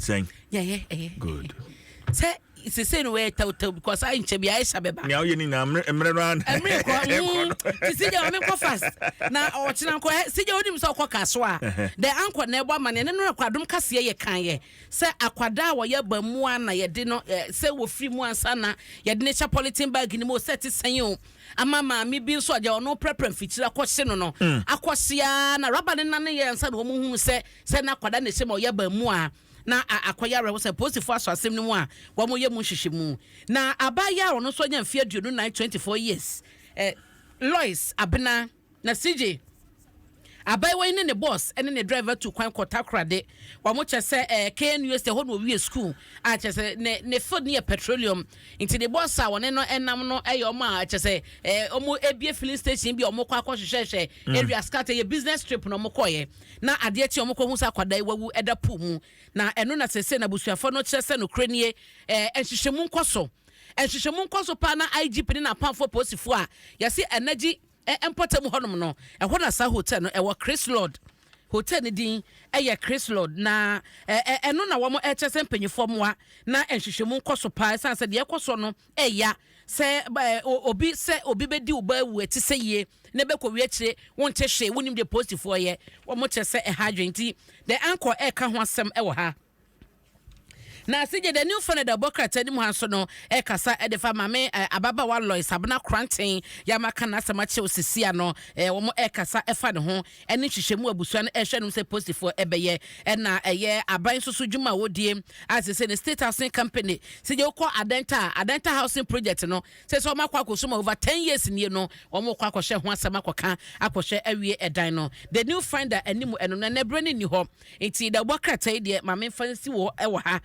saying yeah good say it's the same way to because I inche bia Aisha beba now you need emre ran emre ko see you me ko fast na o china ko see you onim so ko kaso a the anko na ebo mane ne no akwadom kase ye kan ye say akwada wo ye ba mu ana ye de no say wo free mu ansa na ye de ne cha polythene bag ni mo set sen o amama mi bi so aja no prepare fitira ko hye no no akosia na rubber ne na ne ye ansa na wo mu hu say na akwada ne hye ma ye ba mu a na akoyare wo se positive aso asem no mu a wo mo ye mu hihye mu na abaya ono so nya mfia duonu 924 years Lois abena na CJ abai we ne boss ene ne driver to kwan kotakra de wo mo chese KNUS ho no wie school a chese ne food ne petroleum into the boss a woni no enam no eyo ma a chese omo ebie filling station bi omo kwa hwehwehwe area scatter ye business trip no mo koye na ade ti omo ko hu sa kwada wawu eda pu mu na eno na sese na busuafo no chese no krenie enhyehyemu nkoso pa na IGP ne na pamfo posifo a yase energy empotem honom no ho na sa hotel no wo Chris Lord hotel ni din Chris Lord na eno na wo mo chese mpanyifo mo a na enhyehyemu nkoso pa sanse de ekoso no se obi bedi uba wu eti se ye ne be ko wi kire won te hwe wonim de postifo ye wo mo chese hadwenti the anchor ka ho asem wo ha na sije the new friend the bokrat ani mu hanso no kasa de fa mame ababa wa Lois abna kranten ya maka na asema che osisia no wo mo kasa fa ne ho ene hwehwemu abusua no hwe no se positive ebeye na eye aban soso dwuma wodie as say the state housing company sije ko adenta housing project no say so makwa kosoma over 10 years nie no wo mo kwa kwhwe ho asema kwaka akwhwe awie edan no the new finder animu eno na nebrani ni ho enti the bokrat de mame fancy wo ha